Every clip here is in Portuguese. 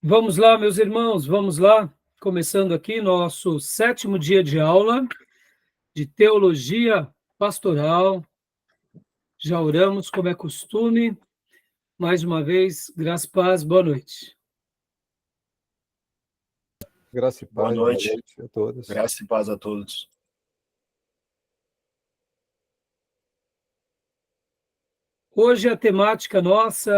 Vamos lá, meus irmãos, vamos lá. Começando aqui nosso 7º dia de aula de Teologia Pastoral. Já oramos, como é costume. Mais uma vez, graça e paz, boa noite. Graça e paz, Boa noite a todos. Graça e paz a todos. Hoje a temática nossa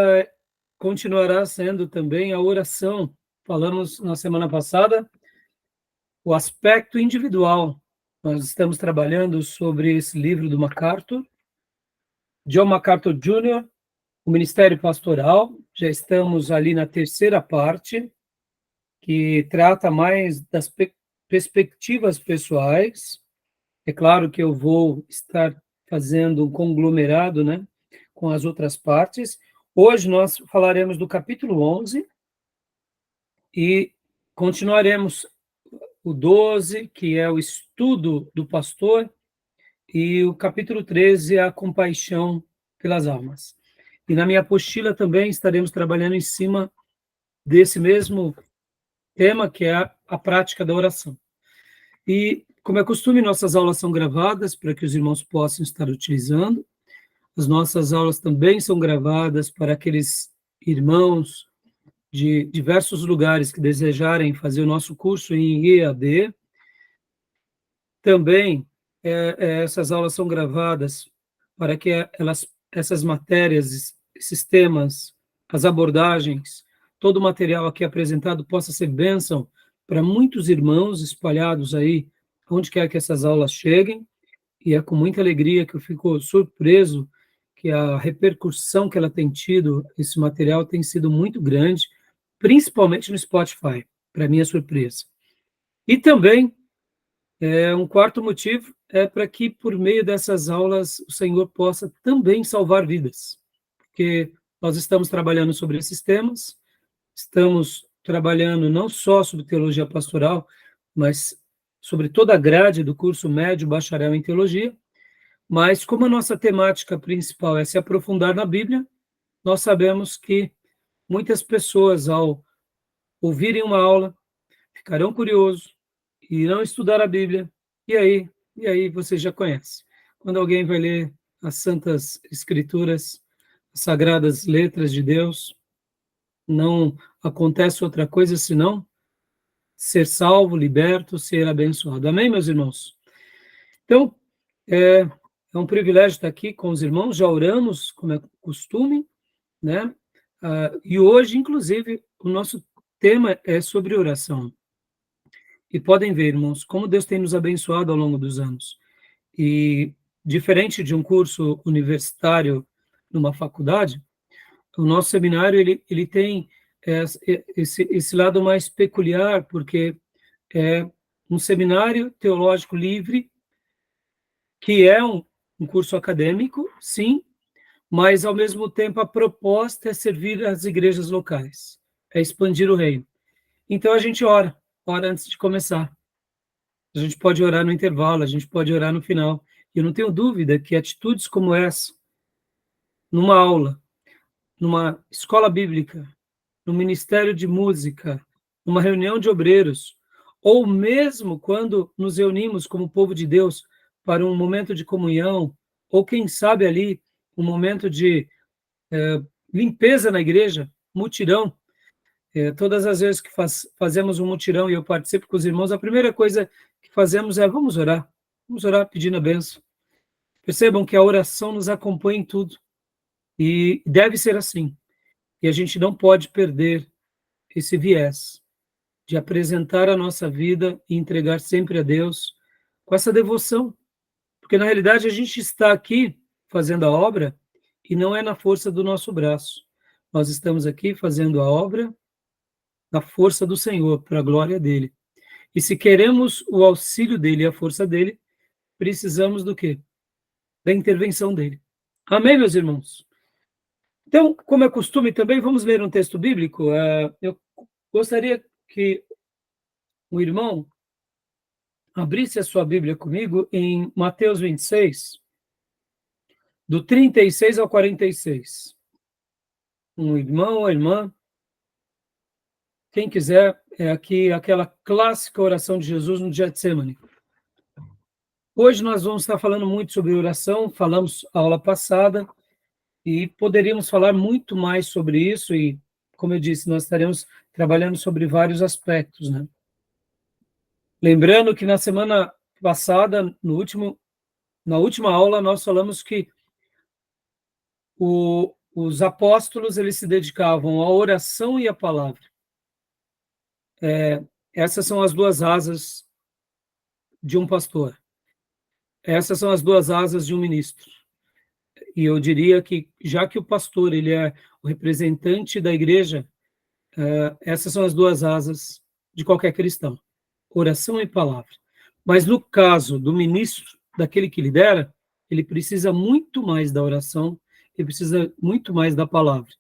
continuará sendo também a oração. Falamos na semana passada o aspecto individual. Nós estamos trabalhando sobre esse livro do MacArthur, John MacArthur Jr., o Ministério Pastoral. Já estamos ali na terceira parte, que trata mais das perspectivas pessoais. É claro que eu vou estar fazendo um conglomerado, né, com as outras partes. Hoje nós falaremos do capítulo 11 e continuaremos o 12, que é o estudo do pastor, e o capítulo 13, a compaixão pelas almas. E na minha apostila também estaremos trabalhando em cima desse mesmo tema, que é a prática da oração. E, como é costume, nossas aulas são gravadas para que os irmãos possam estar utilizando. As nossas aulas também são gravadas para aqueles irmãos de diversos lugares que desejarem fazer o nosso curso em EAD. Também essas aulas são gravadas para que essas matérias, esses temas, as abordagens, todo o material aqui apresentado possa ser bênção para muitos irmãos espalhados aí, onde quer que essas aulas cheguem, e é com muita alegria que eu fico surpreso que a repercussão que ela tem tido, esse material tem sido muito grande, principalmente no Spotify, para minha surpresa. E também, um quarto motivo é para que, por meio dessas aulas, o Senhor possa também salvar vidas, porque nós estamos trabalhando sobre esses temas, estamos trabalhando não só sobre teologia pastoral, mas sobre toda a grade do curso médio bacharel em teologia, mas como a nossa temática principal é se aprofundar na Bíblia, nós sabemos que muitas pessoas, ao ouvirem uma aula, ficarão curiosos, irão estudar a Bíblia, e aí você já conhece. Quando alguém vai ler as Santas Escrituras, as Sagradas Letras de Deus, não acontece outra coisa senão ser salvo, liberto, ser abençoado. Amém, meus irmãos? Então, é um privilégio estar aqui com os irmãos, já oramos, como é costume, né? E hoje, inclusive, o nosso tema é sobre oração. E podem ver, irmãos, como Deus tem nos abençoado ao longo dos anos. E, diferente de um curso universitário numa faculdade, o nosso seminário ele tem esse lado mais peculiar, porque é um seminário teológico livre, que é um curso acadêmico, sim, mas, ao mesmo tempo, a proposta é servir as igrejas locais, é expandir o reino. Então, a gente ora antes de começar. A gente pode orar no intervalo, a gente pode orar no final. E eu não tenho dúvida que atitudes como essa, numa aula, numa escola bíblica, no ministério de música, numa reunião de obreiros, ou mesmo quando nos reunimos como povo de Deus para um momento de comunhão, ou quem sabe ali um momento de limpeza na igreja, mutirão. Todas as vezes que fazemos um mutirão e eu participo com os irmãos, a primeira coisa que fazemos é vamos orar pedindo a bênção. Percebam que a oração nos acompanha em tudo, e deve ser assim. E a gente não pode perder esse viés de apresentar a nossa vida e entregar sempre a Deus com essa devoção, porque na realidade a gente está aqui fazendo a obra e não é na força do nosso braço. Nós estamos aqui fazendo a obra na força do Senhor, para a glória dele. E se queremos o auxílio dele e a força dele, precisamos do quê? Da intervenção dele. Amém, meus irmãos? Então, como é costume também, vamos ler um texto bíblico. Eu gostaria que o irmão abrisse a sua Bíblia comigo em Mateus 26, do 36 ao 46. Um irmão ou irmã Quem quiser, é aqui aquela clássica oração de Jesus no Getsemane. Hoje nós vamos estar falando muito sobre oração, falamos a aula passada, e poderíamos falar muito mais sobre isso, e, como eu disse, nós estaremos trabalhando sobre vários aspectos, né? Lembrando que na semana passada, na última aula, nós falamos que os apóstolos eles se dedicavam à oração e à palavra. Essas são as duas asas de um pastor. Essas são as duas asas de um ministro. E eu diria que, já que o pastor ele é o representante da igreja, essas são as duas asas de qualquer cristão, oração e palavra. Mas no caso do ministro, daquele que lidera, ele precisa muito mais da oração, ele precisa muito mais da palavra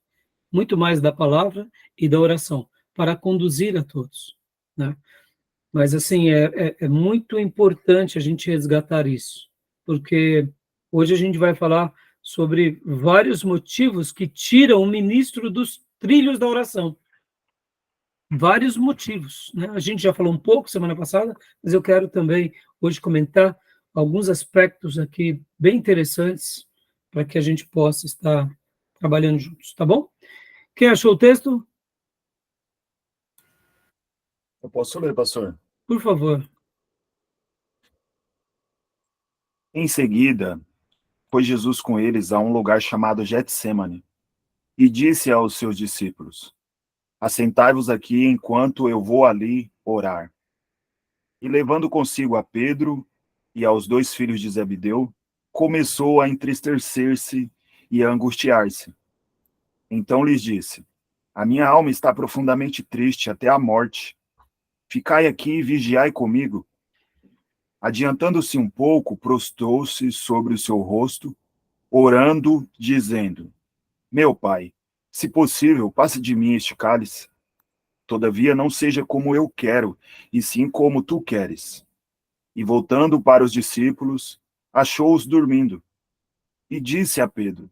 e da oração, para conduzir a todos, né? Mas, assim, é muito importante a gente resgatar isso, porque hoje a gente vai falar sobre vários motivos que tiram o ministro dos trilhos da oração. Vários motivos, né? A gente já falou um pouco semana passada, mas eu quero também hoje comentar alguns aspectos aqui bem interessantes para que a gente possa estar trabalhando juntos, tá bom? Quem achou o texto? Eu posso ler, pastor? Por favor. Em seguida, foi Jesus com eles a um lugar chamado Getsemane e disse aos seus discípulos: Assentai-vos aqui enquanto eu vou ali orar. E levando consigo a Pedro e aos 2 filhos de Zebedeu, começou a entristecer-se e a angustiar-se. Então lhes disse: A minha alma está profundamente triste até a morte. Ficai aqui e vigiai comigo. Adiantando-se um pouco, prostrou-se sobre o seu rosto, orando, dizendo: Meu pai, se possível, passe de mim este cálice. Todavia não seja como eu quero, e sim como tu queres. E voltando para os discípulos, achou-os dormindo. E disse a Pedro: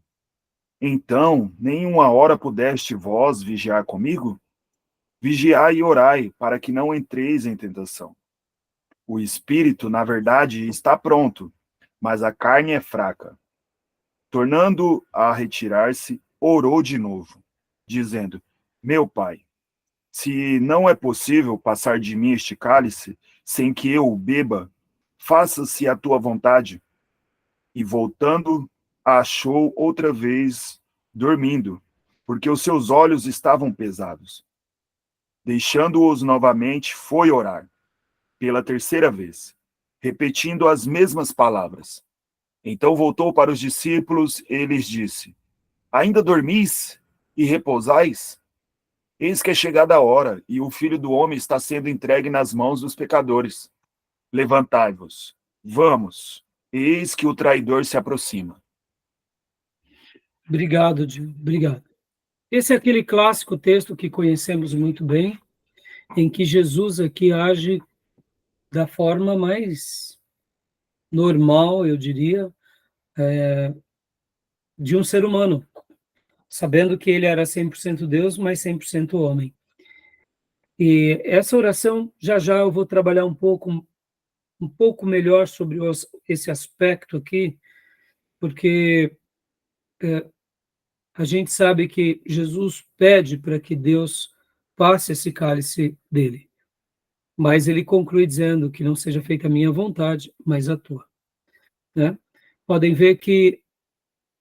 Então, nem uma hora pudeste vós vigiar comigo? Vigiai e orai, para que não entreis em tentação. O espírito, na verdade, está pronto, mas a carne é fraca. Tornando a retirar-se, orou de novo, dizendo: Meu pai, se não é possível passar de mim este cálice sem que eu o beba, faça-se a tua vontade. E voltando, a achou outra vez dormindo, porque os seus olhos estavam pesados. Deixando-os novamente, foi orar, pela terceira vez, repetindo as mesmas palavras. Então voltou para os discípulos e lhes disse: Ainda dormis e repousais? Eis que é chegada a hora, e o Filho do Homem está sendo entregue nas mãos dos pecadores. Levantai-vos, vamos, eis que o traidor se aproxima. Obrigado, Gil. Obrigado. Esse é aquele clássico texto que conhecemos muito bem, em que Jesus aqui age da forma mais normal, eu diria, de um ser humano, sabendo que ele era 100% Deus, mas 100% homem. E essa oração, já já eu vou trabalhar um pouco melhor sobre esse aspecto aqui, porque a gente sabe que Jesus pede para que Deus passe esse cálice dele, mas ele conclui dizendo que não seja feita a minha vontade, mas a tua, né? Podem ver que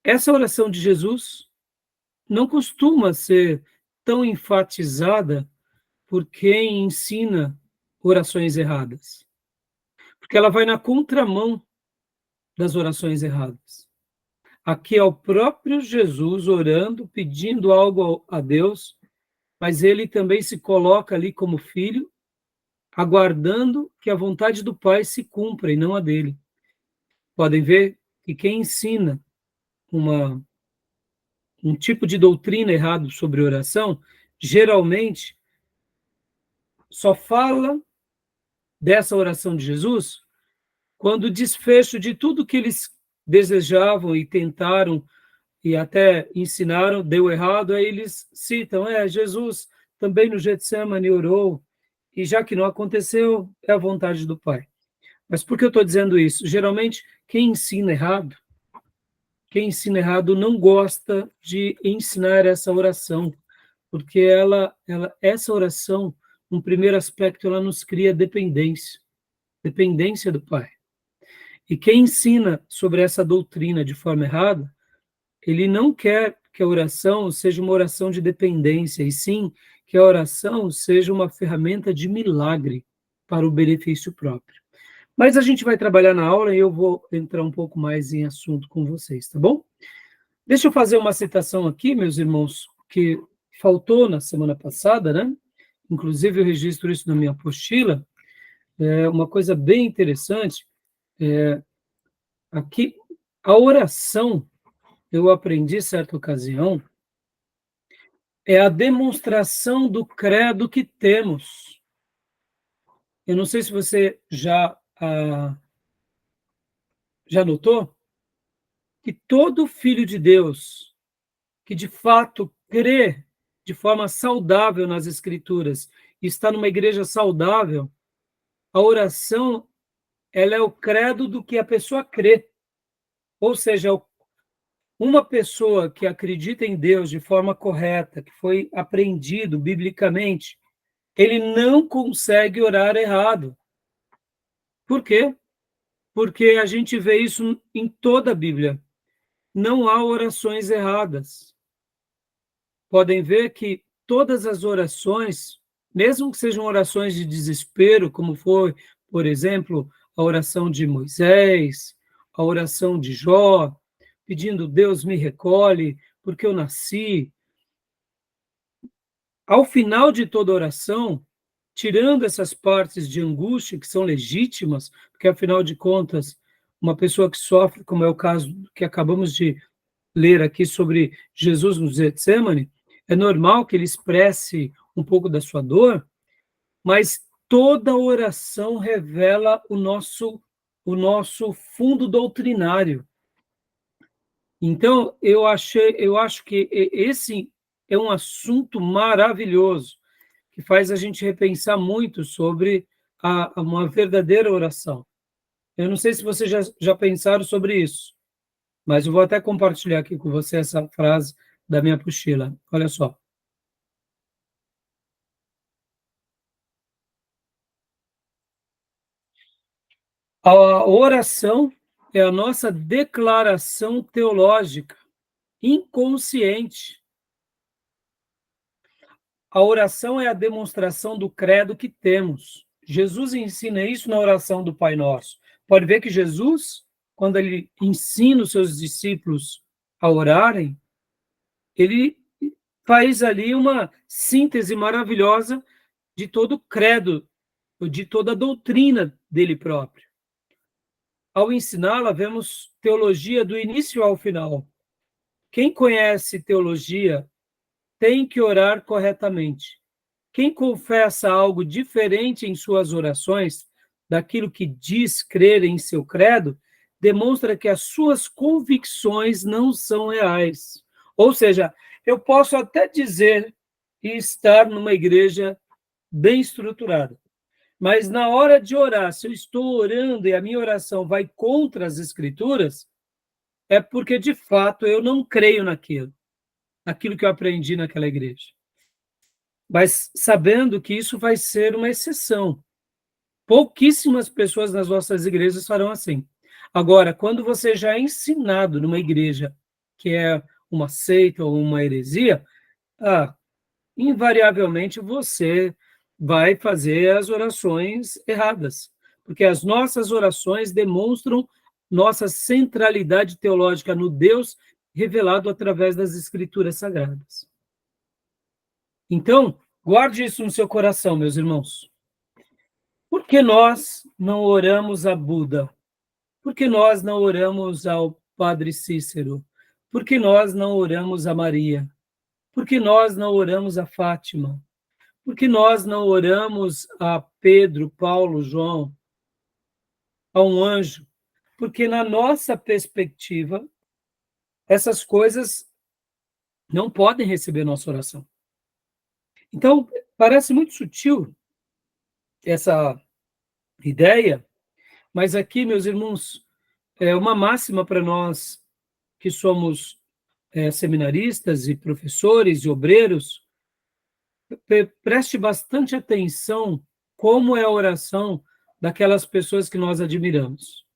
essa oração de Jesus não costuma ser tão enfatizada por quem ensina orações erradas, porque ela vai na contramão das orações erradas. Aqui é o próprio Jesus orando, pedindo algo a Deus, mas ele também se coloca ali como filho, aguardando que a vontade do Pai se cumpra e não a dele. Podem ver que quem ensina um tipo de doutrina errado sobre oração, geralmente só fala dessa oração de Jesus quando o desfecho de tudo que eles desejavam e tentaram e até ensinaram deu errado, aí eles citam, Jesus também no Getsemane orou, e já que não aconteceu, é a vontade do Pai. Mas por que eu estou dizendo isso? Geralmente, quem ensina errado não gosta de ensinar essa oração, porque essa oração, no primeiro aspecto, ela nos cria dependência do Pai. E quem ensina sobre essa doutrina de forma errada, ele não quer que a oração seja uma oração de dependência, e sim que a oração seja uma ferramenta de milagre para o benefício próprio. Mas a gente vai trabalhar na aula e eu vou entrar um pouco mais em assunto com vocês, tá bom? Deixa eu fazer uma citação aqui, meus irmãos, que faltou na semana passada, né? Inclusive eu registro isso na minha apostila. É uma coisa bem interessante. Aqui, a oração, eu aprendi certa ocasião, é a demonstração do credo que temos. Eu não sei se você já notou que todo filho de Deus que de fato crê de forma saudável nas Escrituras e está numa igreja saudável, a oração ela é o credo do que a pessoa crê. Ou seja, uma pessoa que acredita em Deus de forma correta, que foi aprendido biblicamente, ele não consegue orar errado. Por quê? Porque a gente vê isso em toda a Bíblia. Não há orações erradas. Podem ver que todas as orações, mesmo que sejam orações de desespero, como foi, por exemplo, a oração de Moisés, a oração de Jó, pedindo Deus me recolhe, porque eu nasci. Ao final de toda oração, tirando essas partes de angústia que são legítimas, porque afinal de contas, uma pessoa que sofre, como é o caso que acabamos de ler aqui sobre Jesus no Getsemane, é normal que ele expresse um pouco da sua dor, mas toda oração revela o nosso fundo doutrinário. Então, eu acho que esse é um assunto maravilhoso, que faz a gente repensar muito sobre uma verdadeira oração. Eu não sei se vocês já pensaram sobre isso, mas eu vou até compartilhar aqui com você essa frase da minha apostila. Olha só. A oração é a nossa declaração teológica inconsciente. A oração é a demonstração do credo que temos. Jesus ensina isso na oração do Pai Nosso. Pode ver que Jesus, quando ele ensina os seus discípulos a orarem, ele faz ali uma síntese maravilhosa de todo o credo, de toda a doutrina dele próprio. Ao ensiná-la, vemos teologia do início ao final. Quem conhece teologia tem que orar corretamente. Quem confessa algo diferente em suas orações daquilo que diz crer em seu credo, demonstra que as suas convicções não são reais. Ou seja, eu posso até dizer e estar numa igreja bem estruturada, mas na hora de orar, se eu estou orando e a minha oração vai contra as Escrituras, é porque, de fato, eu não creio naquilo que eu aprendi naquela igreja. Mas sabendo que isso vai ser uma exceção. Pouquíssimas pessoas nas nossas igrejas farão assim. Agora, quando você já é ensinado numa igreja que é uma seita ou uma heresia, invariavelmente você vai fazer as orações erradas, porque as nossas orações demonstram nossa centralidade teológica no Deus revelado através das Escrituras Sagradas. Então, guarde isso no seu coração, meus irmãos. Por que nós não oramos a Buda? Por que nós não oramos ao Padre Cícero? Por que nós não oramos a Maria? Por que nós não oramos a Fátima? Por que nós não oramos a Pedro, Paulo, João, a um anjo? Porque na nossa perspectiva, essas coisas não podem receber nossa oração. Então, parece muito sutil essa ideia, mas aqui, meus irmãos, é uma máxima para nós que somos seminaristas e professores e obreiros. Preste bastante atenção como é a oração daquelas pessoas que nós admiramos.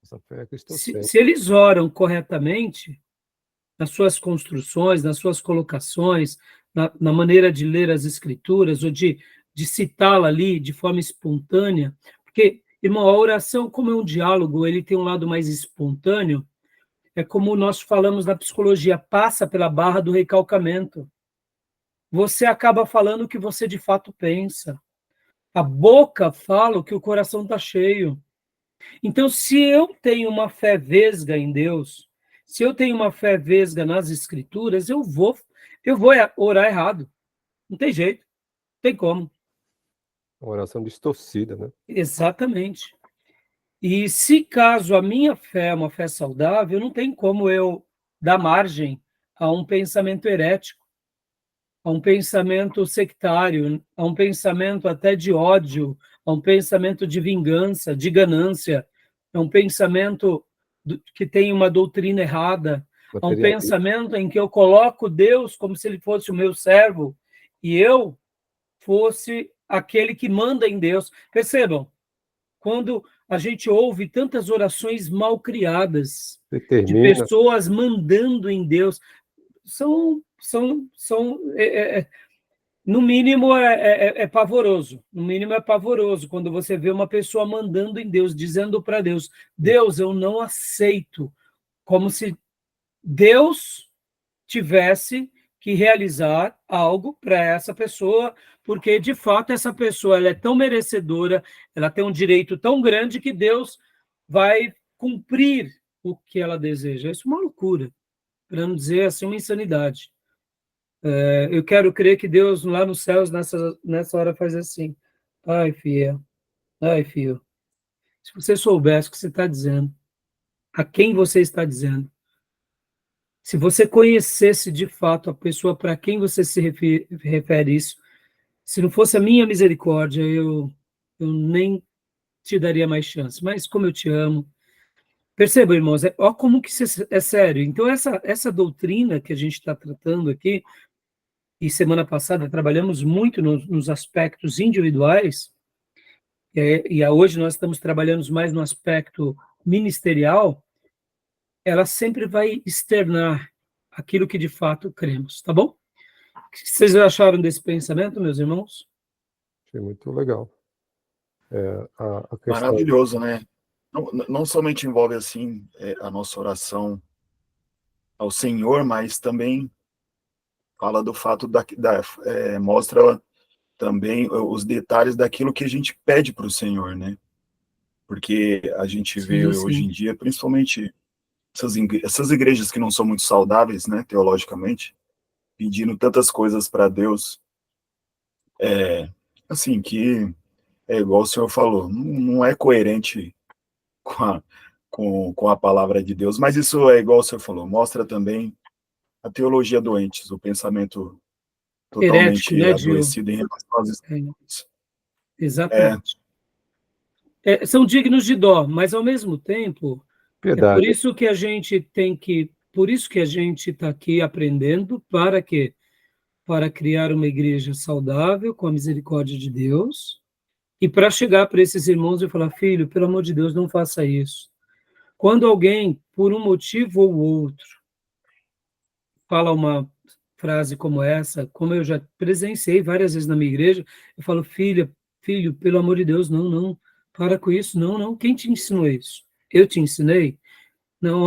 Essa fé é Se eles oram corretamente, nas suas construções, nas suas colocações, na maneira de ler as escrituras, ou de citá-la ali de forma espontânea, porque, irmão, a oração, como é um diálogo, ele tem um lado mais espontâneo, é como nós falamos na psicologia, passa pela barra do recalcamento. Você acaba falando o que você de fato pensa. A boca fala o que o coração está cheio. Então, se eu tenho uma fé vesga em Deus, se eu tenho uma fé vesga nas Escrituras, eu vou orar errado. Não tem jeito, não tem como. uma oração distorcida, né? Exatamente. E se caso a minha fé é uma fé saudável, não tem como eu dar margem a um pensamento herético, a um pensamento sectário, a um pensamento até de ódio, a um pensamento de vingança, de ganância, a um pensamento que tem uma doutrina errada, a um pensamento em que eu coloco Deus como se ele fosse o meu servo e eu fosse aquele que manda em Deus. Percebam, quando a gente ouve tantas orações mal criadas, de pessoas mandando em Deus, no mínimo é pavoroso. No mínimo é pavoroso quando você vê uma pessoa mandando em Deus, dizendo para Deus, Deus, eu não aceito, como se Deus tivesse que realizar algo para essa pessoa, porque de fato essa pessoa ela é tão merecedora, ela tem um direito tão grande que Deus vai cumprir o que ela deseja. Isso é uma loucura, para não dizer assim, uma insanidade. Eu quero crer que Deus lá nos céus, nessa hora, faz assim. Ai, filha, ai, filho, se você soubesse o que você está dizendo, a quem você está dizendo, se você conhecesse de fato a pessoa para quem você se refere isso, se não fosse a minha misericórdia, eu nem te daria mais chance. Mas como eu te amo. Perceba, irmãos, ó como que isso é sério. Então, essa doutrina que a gente está tratando aqui, e semana passada trabalhamos muito nos aspectos individuais, e hoje nós estamos trabalhando mais no aspecto ministerial, ela sempre vai externar aquilo que de fato cremos, tá bom? O que vocês acharam desse pensamento, meus irmãos? Achei muito legal. A questão... Maravilhoso, né? Não somente envolve assim a nossa oração ao Senhor, mas também fala do fato mostra também os detalhes daquilo que a gente pede para o Senhor, né? Porque a gente vê hoje em dia, principalmente essas igrejas que não são muito saudáveis, né, teologicamente, pedindo tantas coisas para Deus, assim, que é igual o senhor falou, não é coerente com a palavra de Deus, mas isso é igual o senhor falou, mostra também a teologia doente, o pensamento totalmente herético, né, adoecido em relação às Escrituras. Exatamente. São dignos de dó, mas ao mesmo tempo, piedade. Por isso que a gente está aqui aprendendo para quê? Para criar uma igreja saudável com a misericórdia de Deus e para chegar para esses irmãos e falar, filho, pelo amor de Deus, não faça isso. Quando alguém, por um motivo ou outro, fala uma frase como essa, como eu já presenciei várias vezes na minha igreja, eu falo, filho, pelo amor de Deus, não, para com isso, não, quem te ensinou isso? Eu te ensinei? Não,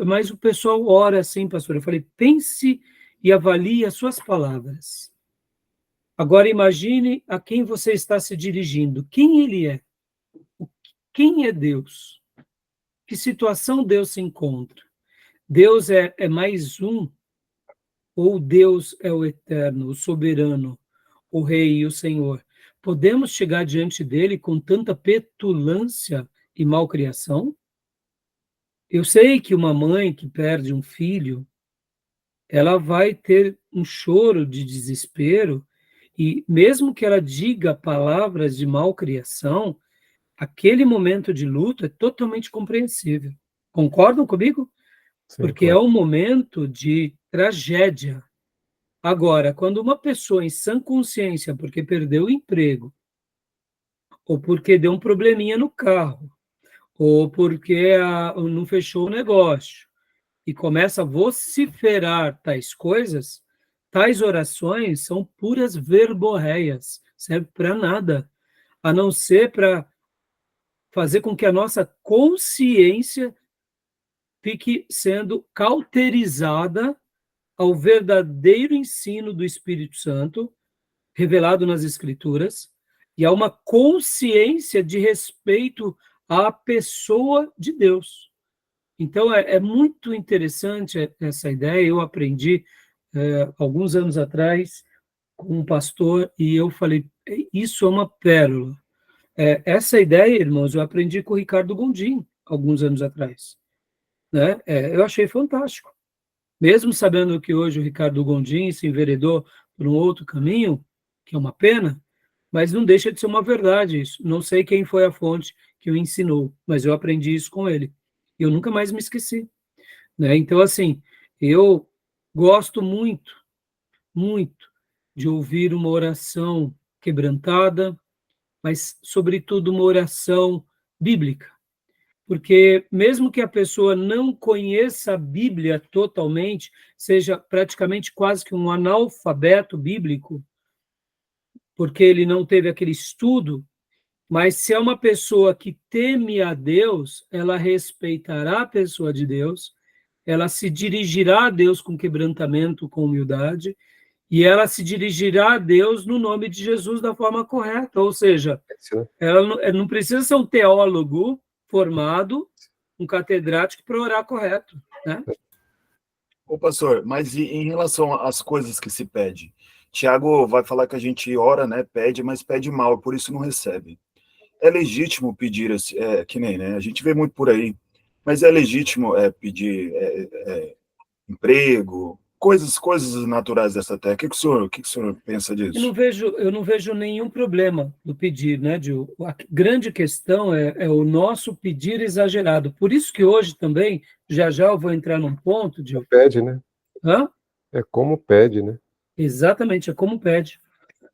mas o pessoal ora assim, pastor. Eu falei, pense e avalie as suas palavras. Agora imagine a quem você está se dirigindo. Quem ele é? Quem é Deus? Que situação Deus se encontra? Deus é mais um? Ou Deus é o eterno, o soberano, o rei e o senhor? Podemos chegar diante dele com tanta petulância e malcriação? Eu sei que uma mãe que perde um filho, ela vai ter um choro de desespero E mesmo que ela diga palavras de malcriação, aquele momento de luto é totalmente compreensível. Concordam comigo? Sim, Porque é claro. um momento de tragédia. Agora, quando uma pessoa em sã consciência, porque perdeu o emprego, ou porque deu um probleminha no carro, ou porque não fechou o negócio, e começa a vociferar tais coisas, tais orações são puras verborreias, serve para nada, a não ser para fazer com que a nossa consciência fique sendo cauterizada ao verdadeiro ensino do Espírito Santo, revelado nas Escrituras, e a uma consciência de respeito à pessoa de Deus. Então, é muito interessante essa ideia. Eu aprendi alguns anos atrás com um pastor, e eu falei, isso é uma pérola. Essa ideia, irmãos, eu aprendi com o Ricardo Gondim, alguns anos atrás. Né? Eu achei fantástico. Mesmo sabendo que hoje o Ricardo Gondim se enveredou por um outro caminho, que é uma pena, mas não deixa de ser uma verdade isso. Não sei quem foi a fonte que o ensinou, mas eu aprendi isso com ele. E eu nunca mais me esqueci. Né? Então, assim, eu gosto muito, muito de ouvir uma oração quebrantada, mas, sobretudo, uma oração bíblica. Porque, mesmo que a pessoa não conheça a Bíblia totalmente, seja praticamente quase que um analfabeto bíblico, porque ele não teve aquele estudo, mas se é uma pessoa que teme a Deus, ela respeitará a pessoa de Deus, ela se dirigirá a Deus com quebrantamento, com humildade, e ela se dirigirá a Deus no nome de Jesus da forma correta. Ou seja, ela não precisa ser um teólogo formado, um catedrático para orar correto, né? Ô, pastor, mas em relação às coisas que se pede? Tiago vai falar que a gente ora, né, pede, mas pede mal, por isso não recebe. É legítimo pedir, que nem, né, a gente vê muito por aí, mas é legítimo pedir emprego, coisas naturais dessa terra. O que o senhor pensa disso? Eu não vejo nenhum problema no pedir, né, Gil? A grande questão é o nosso pedir exagerado. Por isso que hoje também, já eu vou entrar num ponto, Gil. Pede, né? Hã? É como pede, né? Exatamente, é como pede.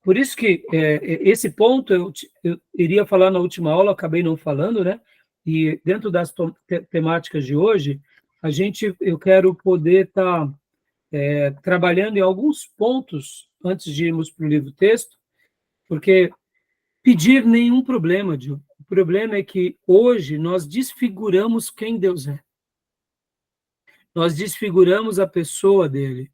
Por isso que esse ponto eu iria falar na última aula, acabei não falando, né? E dentro das temáticas de hoje, eu quero poder estar trabalhando em alguns pontos antes de irmos para o livro-texto, porque pedir nenhum problema, Gil. O problema é que hoje nós desfiguramos quem Deus é. Nós desfiguramos a pessoa dele.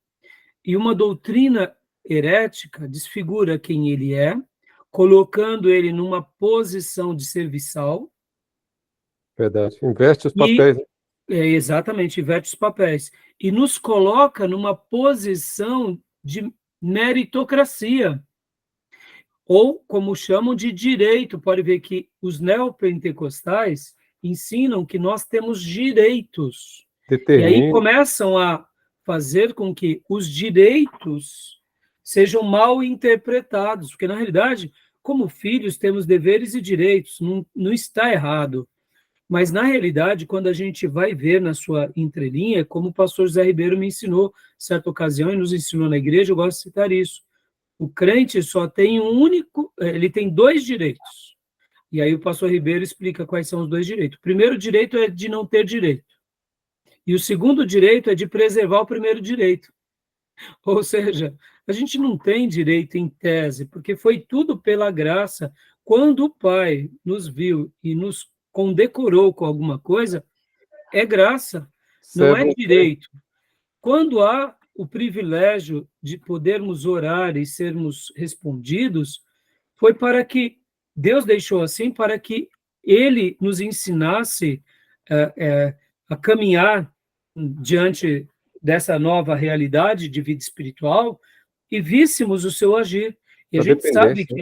E uma doutrina herética desfigura quem ele é, colocando ele numa posição de serviçal. Verdade. Inverte os E papéis, né? exatamente, inverte os papéis. E nos coloca numa posição de meritocracia, ou como chamam de direito. Pode ver que os neopentecostais ensinam que nós temos direitos. E aí Determina. começam a fazer com que os direitos sejam mal interpretados, porque, na realidade, como filhos, temos deveres e direitos, não está errado. Mas, na realidade, quando a gente vai ver na sua entrelinha, como o pastor José Ribeiro me ensinou, certa ocasião, e nos ensinou na igreja, eu gosto de citar isso. O crente só tem ele tem dois direitos. E aí o pastor Ribeiro explica quais são os dois direitos. O primeiro direito é de não ter direito. E o segundo direito é de preservar o primeiro direito. Ou seja, a gente não tem direito em tese, porque foi tudo pela graça. Quando o Pai nos viu e nos condecorou com alguma coisa, é graça, não é direito. Quando há o privilégio de podermos orar e sermos respondidos, foi para que Deus deixou assim, para que Ele nos ensinasse a caminhar diante dessa nova realidade de vida espiritual e víssemos o seu agir. E a gente sabe que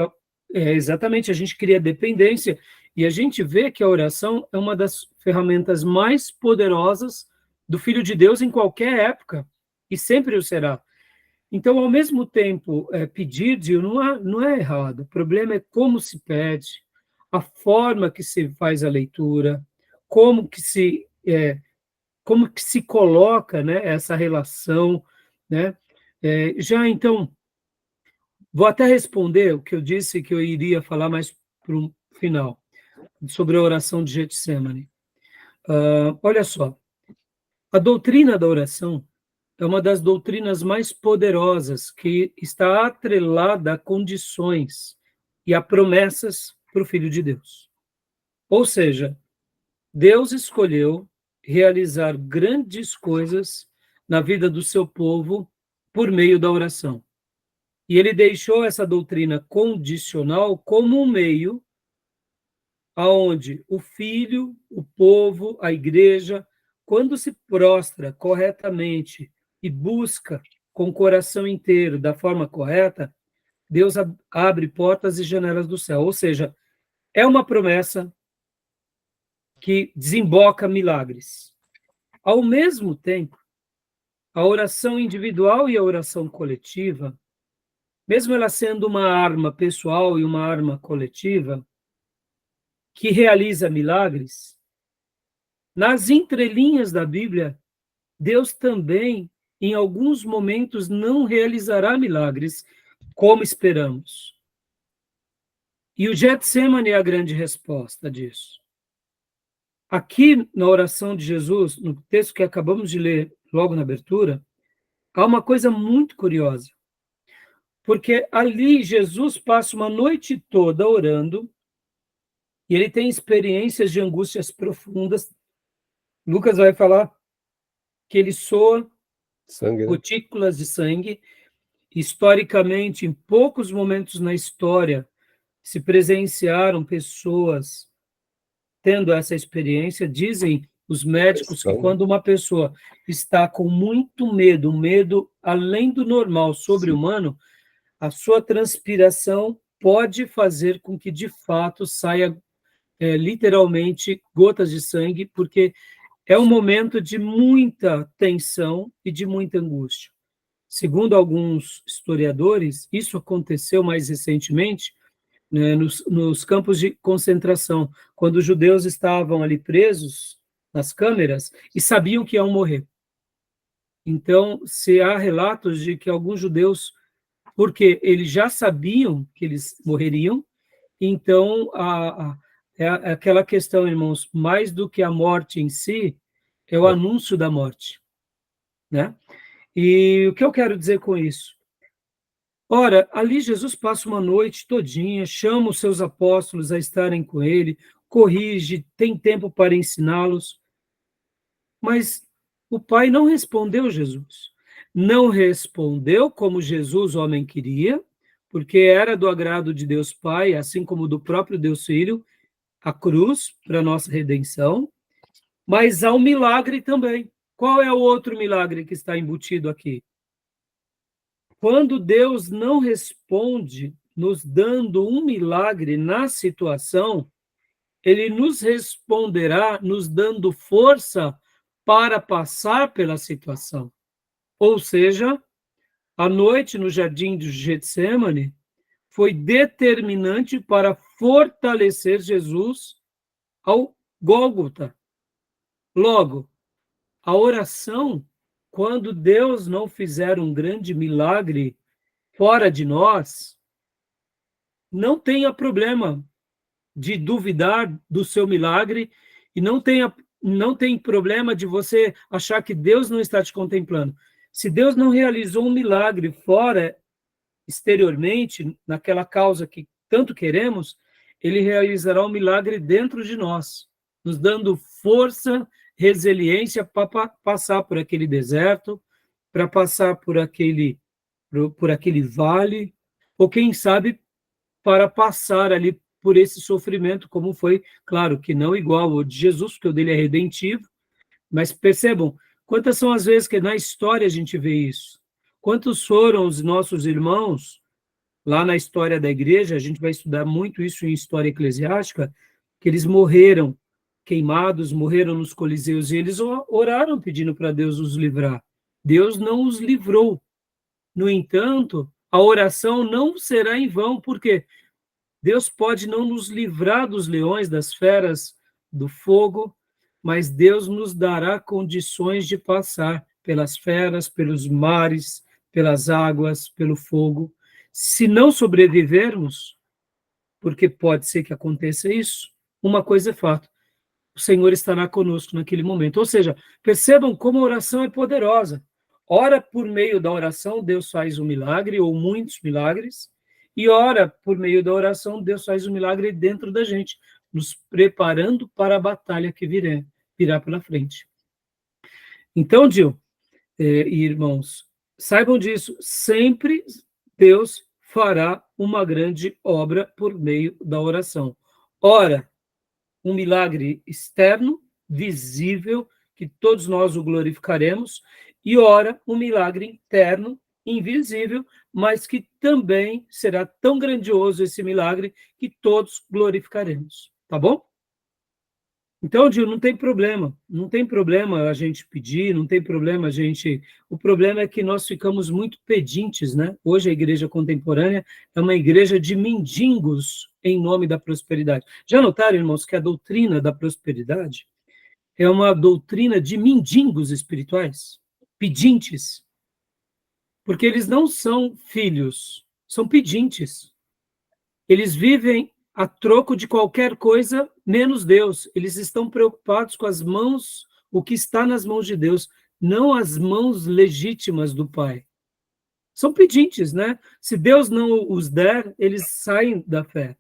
exatamente, a gente cria dependência e a gente vê que a oração é uma das ferramentas mais poderosas do Filho de Deus em qualquer época, e sempre o será. Então, ao mesmo tempo, pedir não é errado. O problema é como se pede, a forma que se faz a leitura, como que se coloca, né, essa relação, né? Já então, vou até responder o que eu disse que eu iria falar mais para o final, sobre a oração de Getsemane. Olha só, a doutrina da oração é uma das doutrinas mais poderosas que está atrelada a condições e a promessas para o Filho de Deus. Ou seja, Deus escolheu realizar grandes coisas na vida do seu povo por meio da oração. E ele deixou essa doutrina condicional como um meio aonde o filho, o povo, a igreja, quando se prostra corretamente e busca com o coração inteiro, da forma correta, Deus abre portas e janelas do céu. Ou seja, é uma promessa que desemboca milagres. Ao mesmo tempo, a oração individual e a oração coletiva, mesmo ela sendo uma arma pessoal e uma arma coletiva, que realiza milagres, nas entrelinhas da Bíblia, Deus também, em alguns momentos, não realizará milagres como esperamos. E o Getsemane é a grande resposta disso. Aqui, na oração de Jesus, no texto que acabamos de ler logo na abertura, há uma coisa muito curiosa. Porque ali Jesus passa uma noite toda orando e ele tem experiências de angústias profundas. Lucas vai falar que ele soa Sangue, né? gotículas de sangue. Historicamente, em poucos momentos na história, se presenciaram pessoas tendo essa experiência. Dizem os médicos que quando uma pessoa está com muito medo, um medo além do normal, sobre-humano, a sua transpiração pode fazer com que, de fato, saia literalmente gotas de sangue, porque é um momento de muita tensão e de muita angústia. Segundo alguns historiadores, isso aconteceu mais recentemente, né, nos campos de concentração, quando os judeus estavam ali presos nas câmeras e sabiam que iam morrer. Então, se há relatos de que alguns judeus, porque eles já sabiam que eles morreriam, então é aquela questão, irmãos, mais do que a morte em si, é o anúncio da morte, né? E o que eu quero dizer com isso? Ora, ali Jesus passa uma noite todinha, chama os seus apóstolos a estarem com ele, corrige, tem tempo para ensiná-los, mas o Pai não respondeu Jesus. Não respondeu como Jesus, homem, queria, porque era do agrado de Deus Pai, assim como do próprio Deus Filho, a cruz para nossa redenção, mas há um milagre também. Qual é o outro milagre que está embutido aqui? Quando Deus não responde, nos dando um milagre na situação, ele nos responderá nos dando força para passar pela situação. Ou seja, a noite no jardim de Getsemane foi determinante para fortalecer Jesus ao Gólgota. Logo, a oração, quando Deus não fizer um grande milagre fora de nós, não tenha problema de duvidar do seu milagre e não tem problema de você achar que Deus não está te contemplando. Se Deus não realizou um milagre fora, exteriormente, naquela causa que tanto queremos, ele realizará um milagre dentro de nós, nos dando força, resiliência para passar por aquele deserto, para passar por aquele vale, ou quem sabe para passar ali por esse sofrimento, como foi, claro, que não igual ao de Jesus, porque o dele é redentivo, mas percebam, quantas são as vezes que na história a gente vê isso? Quantos foram os nossos irmãos, lá na história da igreja, a gente vai estudar muito isso em história eclesiástica, que eles morreram queimados, morreram nos coliseus, e eles oraram pedindo para Deus os livrar. Deus não os livrou. No entanto, a oração não será em vão, porque Deus pode não nos livrar dos leões, das feras, do fogo, mas Deus nos dará condições de passar pelas feras, pelos mares, pelas águas, pelo fogo. Se não sobrevivermos, porque pode ser que aconteça isso, uma coisa é fato: o Senhor estará conosco naquele momento. Ou seja, percebam como a oração é poderosa. Ora, por meio da oração, Deus faz um milagre, ou muitos milagres, e ora, por meio da oração, Deus faz um milagre dentro da gente, nos preparando para a batalha que virá pela frente. Então, Gil, e irmãos, saibam disso, sempre Deus fará uma grande obra por meio da oração. Ora, um milagre externo, visível, que todos nós o glorificaremos, e ora, um milagre interno, invisível, mas que também será tão grandioso esse milagre que todos glorificaremos. Tá bom? Então, Dio, não tem problema. Não tem problema a gente pedir, não tem problema a gente... O problema é que nós ficamos muito pedintes, né? Hoje a igreja contemporânea é uma igreja de mendigos em nome da prosperidade. Já notaram, irmãos, que a doutrina da prosperidade é uma doutrina de mendigos espirituais? Pedintes. Porque eles não são filhos, são pedintes. Eles vivem a troco de qualquer coisa, menos Deus. Eles estão preocupados com as mãos, o que está nas mãos de Deus, não as mãos legítimas do Pai. São pedintes, né? Se Deus não os der, eles saem da fé.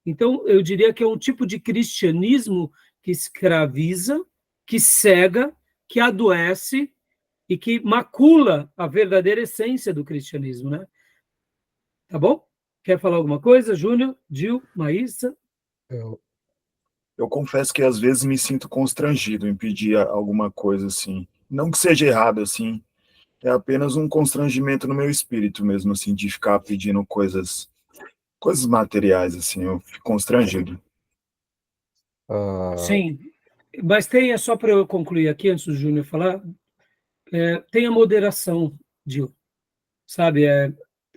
Então, eu diria que é um tipo de cristianismo que escraviza, que cega, que adoece e que macula a verdadeira essência do cristianismo, né? Tá bom? Quer falar alguma coisa, Júnior, Gil, Maísa? Eu confesso que às vezes me sinto constrangido em pedir alguma coisa assim. Não que seja errado assim, é apenas um constrangimento no meu espírito mesmo, assim, de ficar pedindo coisas materiais, assim, eu fico constrangido. Sim, mas tenha, só para eu concluir aqui, antes do Júnior falar, tenha moderação, Gil, sabe?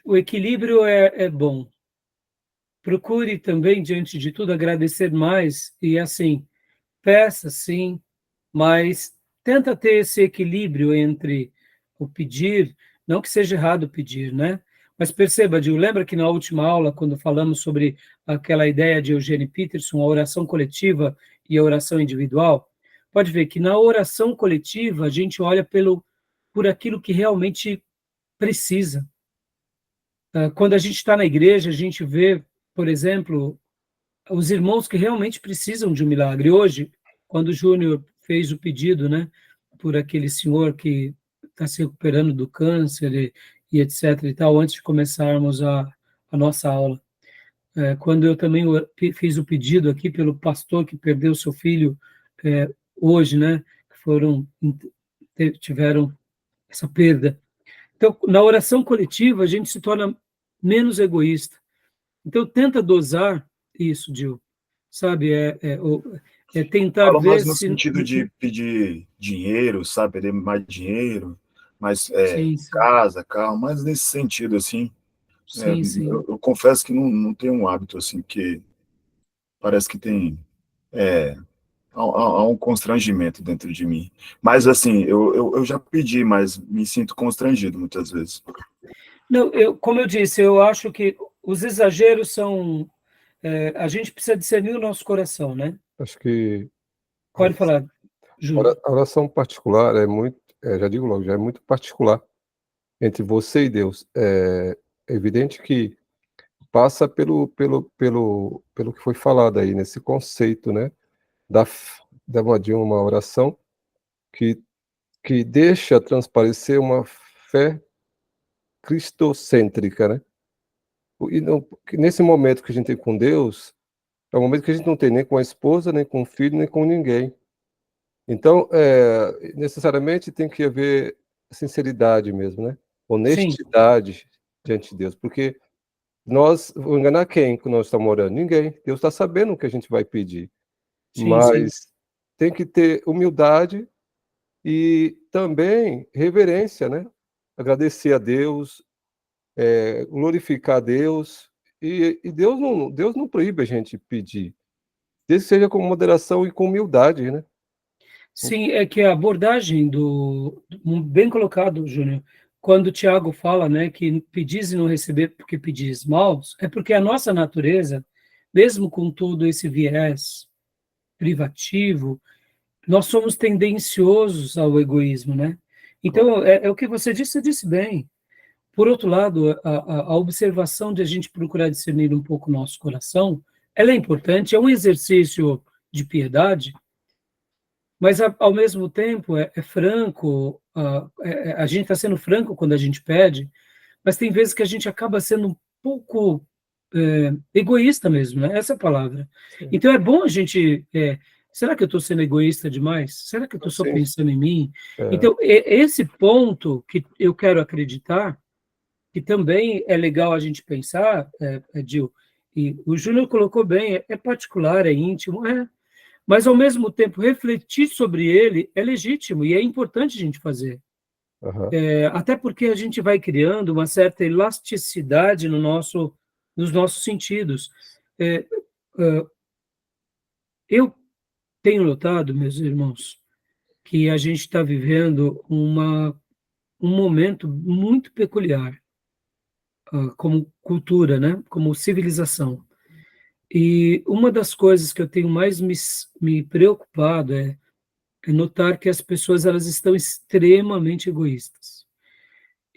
O equilíbrio é bom. Procure também, diante de tudo, agradecer mais e, assim, peça, sim, mas tenta ter esse equilíbrio entre o pedir, não que seja errado pedir, né? Mas perceba, Gil, lembra que na última aula, quando falamos sobre aquela ideia de Eugene Peterson, a oração coletiva e a oração individual, pode ver que na oração coletiva a gente olha por aquilo que realmente precisa. Quando a gente está na igreja, a gente vê, por exemplo, os irmãos que realmente precisam de um milagre. Hoje, quando o Júnior fez o pedido, né, por aquele senhor que está se recuperando do câncer e etc. e tal, antes de começarmos a nossa aula, quando eu também fiz o pedido aqui pelo pastor que perdeu seu filho hoje, né, que tiveram essa perda. Então, na oração coletiva, a gente se torna menos egoísta. Então, tenta dosar isso, Gil, sabe? Tentar Falo ver mais no se... sentido de pedir dinheiro, sabe, pedir mais dinheiro, mais Sim, sim, casa, carro, mas nesse sentido, assim, sim, sim. eu confesso que não tenho um hábito, assim, que parece que tem... há um constrangimento dentro de mim. Mas, assim, eu já pedi, mas me sinto constrangido muitas vezes. Não, como eu disse, eu acho que os exageros são... a gente precisa discernir o nosso coração, né? Acho que Pode falar, Júnior. a oração particular é muito, já digo logo, já é muito particular entre você e Deus. É evidente que passa pelo que foi falado aí, nesse conceito, né, de uma oração que, que deixa transparecer uma fé cristocêntrica, né? E que nesse momento que a gente tem com Deus, é um momento que a gente não tem nem com a esposa, nem com o filho, nem com ninguém. Então, necessariamente tem que haver sinceridade mesmo, né? Sim, Honestidade diante de Deus, porque nós vamos enganar quem que nós estamos orando? Ninguém. Deus está sabendo o que a gente vai pedir, sim, sim, mas tem que ter humildade e também reverência, né? Agradecer a Deus, glorificar Deus, e Deus não proíbe a gente pedir, desde que seja com moderação e com humildade, né? Sim, é que a abordagem bem colocado, Júnior, quando o Tiago fala, né, que pedis e não receber porque pedis maus, é porque a nossa natureza, mesmo com todo esse viés privativo, nós somos tendenciosos ao egoísmo, né? Então, é o que você disse bem. Por outro lado, a observação de a gente procurar discernir um pouco o nosso coração, ela é importante, é um exercício de piedade, mas ao mesmo tempo é franco, a gente está sendo franco quando a gente pede, mas tem vezes que a gente acaba sendo um pouco egoísta mesmo, né? Essa é a palavra. Sim. Então é bom a gente. Será que eu estou sendo egoísta demais? Será que eu estou só Sim. pensando em mim? Então, esse ponto que eu quero acreditar, que também é legal a gente pensar, Gil, e o Júnior colocou bem, é particular, é íntimo, mas ao mesmo tempo refletir sobre ele é legítimo e é importante a gente fazer. Uhum. Até porque a gente vai criando uma certa elasticidade nos nossos sentidos. Eu tenho notado, meus irmãos, que a gente está vivendo um momento muito peculiar, como cultura, né? Como civilização. E uma das coisas que eu tenho mais me preocupado é notar que as pessoas elas estão extremamente egoístas.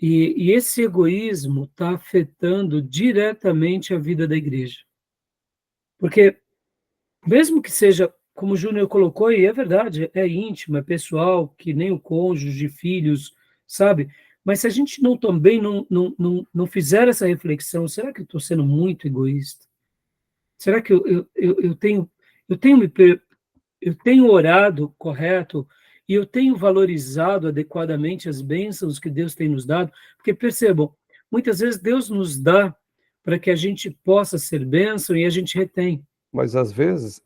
E esse egoísmo está afetando diretamente a vida da igreja. Porque, mesmo que seja, como o Júnior colocou, e é verdade, é íntimo, é pessoal, que nem o cônjuge, filhos, sabe? Mas se a gente também não fizer essa reflexão, será que eu estou sendo muito egoísta? Será que eu tenho orado correto e eu tenho valorizado adequadamente as bênçãos que Deus tem nos dado? Porque percebam, muitas vezes Deus nos dá para que a gente possa ser bênção e a gente retém. Mas às vezes,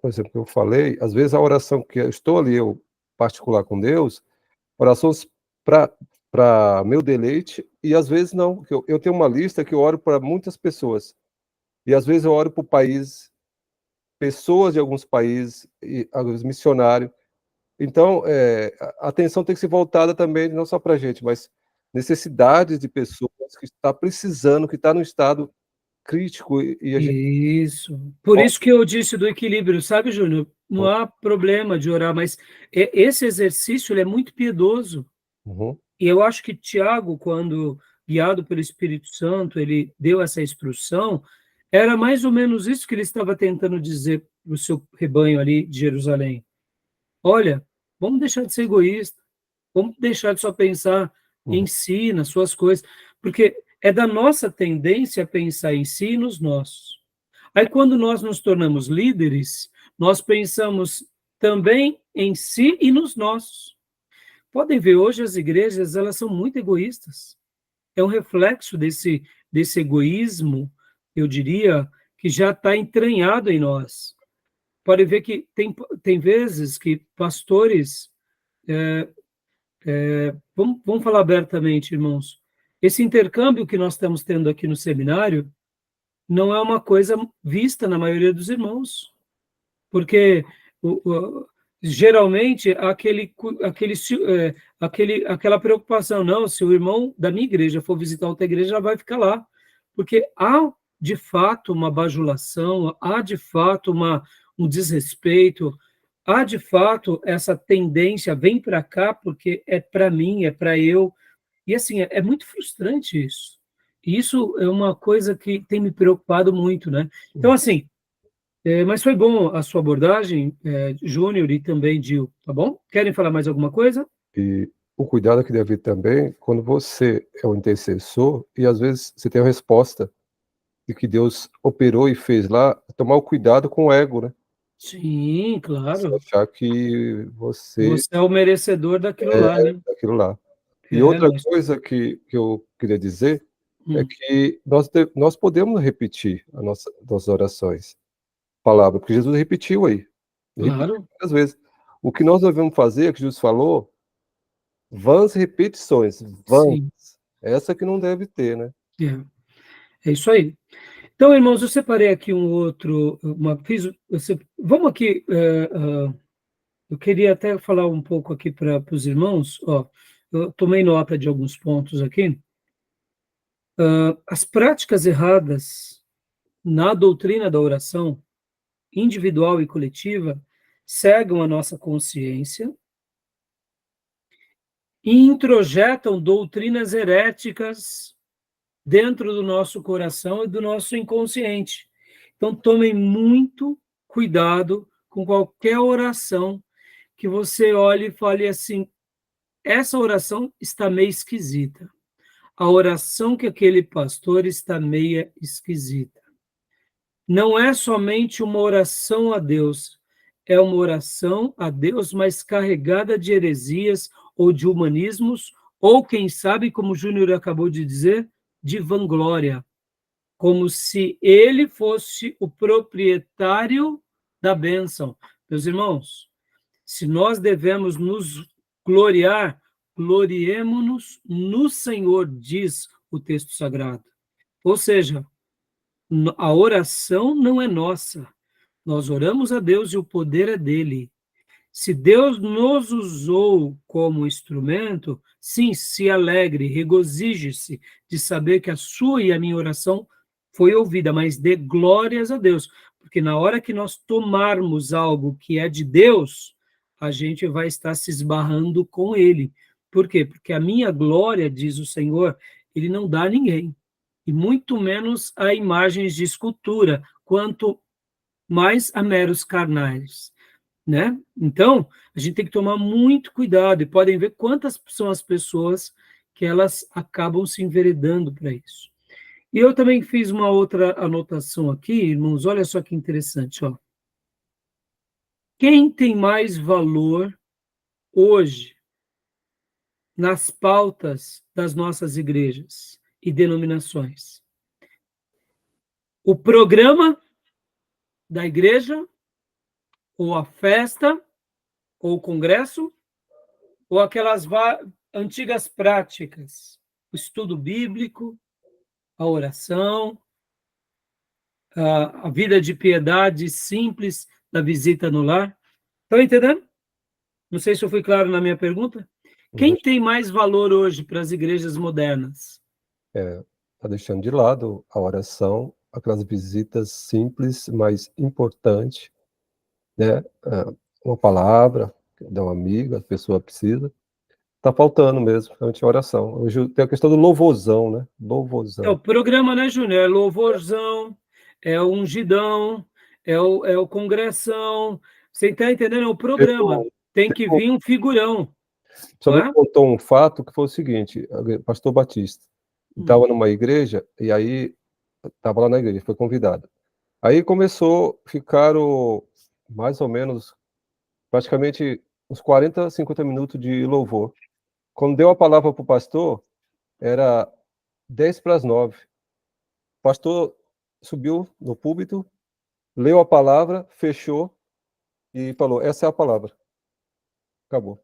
por exemplo, eu falei, às vezes a oração que eu estou ali, eu particular com Deus, orações para meu deleite, e às vezes não, porque eu tenho uma lista que eu oro para muitas pessoas, e às vezes eu oro para o país, pessoas de alguns países, e às vezes missionário. Então, a atenção tem que ser voltada também, não só para a gente, mas necessidades de pessoas que está precisando, que está no estado crítico, e a gente... Isso. Por isso que eu disse do equilíbrio, sabe, Júnior? Não há problema de orar, mas esse exercício ele é muito piedoso. Uhum. E eu acho que Tiago, quando guiado pelo Espírito Santo, ele deu essa instrução, era mais ou menos isso que ele estava tentando dizer para o seu rebanho ali de Jerusalém. Olha, vamos deixar de ser egoísta, vamos deixar de só pensar em si, nas suas coisas, porque é da nossa tendência a pensar em si e nos nossos. Aí, quando nós nos tornamos líderes, nós pensamos também em si e nos nossos. Podem ver, hoje as igrejas elas são muito egoístas. É um reflexo desse egoísmo, eu diria, que já está entranhado em nós. Pode ver que tem vezes que pastores... vamos falar abertamente, irmãos. Esse intercâmbio que nós estamos tendo aqui no seminário não é uma coisa vista na maioria dos irmãos, porque geralmente aquela preocupação, não, se o irmão da minha igreja for visitar outra igreja, já vai ficar lá, porque há de fato uma bajulação, há de fato um desrespeito, há de fato essa tendência, vem para cá porque é para mim, é para eu, e assim, é muito frustrante isso. E isso é uma coisa que tem me preocupado muito, né? Então, assim, mas foi bom a sua abordagem, Júnior e também Gil, tá bom? Querem falar mais alguma coisa? E o cuidado que deve ter também, quando você é o intercessor, e às vezes você tem a resposta de que Deus operou e fez lá, tomar o cuidado com o ego, né? Sim, Você claro. achar que você Você é o merecedor daquilo é lá, né? daquilo lá. E outra Mas... coisa que eu queria dizer é que nós podemos repetir nossas orações, palavra, porque Jesus repetiu aí. Repetiu Claro. várias vezes. O que nós devemos fazer, é que Jesus falou, vãs repetições, vãs. Sim. Essa que não deve ter, né? É isso aí. Então, irmãos, eu separei aqui um outro, vamos aqui, eu queria até falar um pouco aqui para os irmãos, ó, eu tomei nota de alguns pontos aqui. As práticas erradas na doutrina da oração, individual e coletiva, cegam a nossa consciência e introjetam doutrinas heréticas dentro do nosso coração e do nosso inconsciente. Então, tomem muito cuidado com qualquer oração que você olhe e fale assim, essa oração está meio esquisita. A oração que aquele pastor está meia esquisita. Não é somente uma oração a Deus, é uma oração a Deus, mas carregada de heresias ou de humanismos, ou quem sabe, como o Júnior acabou de dizer, de vanglória, como se ele fosse o proprietário da bênção. Meus irmãos, se nós devemos nos gloriar, gloriemo-nos no Senhor, diz o texto sagrado. Ou seja, a oração não é nossa. Nós oramos a Deus e o poder é dele. Se Deus nos usou como instrumento, sim, se alegre, regozije-se de saber que a sua e a minha oração foi ouvida, mas dê glórias a Deus, porque na hora que nós tomarmos algo que é de Deus, a gente vai estar se esbarrando com ele. Por quê? Porque a minha glória, diz o Senhor, ele não dá a ninguém, e muito menos a imagens de escultura, quanto mais a meros carnais. Né? Então, a gente tem que tomar muito cuidado, e podem ver quantas são as pessoas que elas acabam se enveredando para isso. E eu também fiz uma outra anotação aqui, irmãos, olha só que interessante, ó. Quem tem mais valor hoje nas pautas das nossas igrejas e denominações? O programa da igreja, ou a festa, ou o congresso, ou aquelas antigas práticas, o estudo bíblico, a oração, a vida de piedade simples da visita no lar. Estão entendendo? Não sei se eu fui claro na minha pergunta. Quem tem mais valor hoje para as igrejas modernas? Está deixando de lado a oração, aquelas visitas simples, mas importantes, né? Uma palavra de um amigo, a pessoa precisa. Está faltando mesmo, realmente a oração. Hoje tem a questão do louvorzão, né? Louvorzão. É o programa, né, Júnior? É louvorzão, é o ungidão, é o congressão. Você está entendendo? É o programa. Tem que vir um figurão. Só me contou um fato que foi o seguinte: o pastor Batista estava numa igreja, e aí estava lá na igreja, foi convidado. Aí ficaram mais ou menos, praticamente uns 40, 50 minutos de louvor. Quando deu a palavra para o pastor, era 8:50. O pastor subiu no púlpito, leu a palavra, fechou e falou: essa é a palavra. Acabou.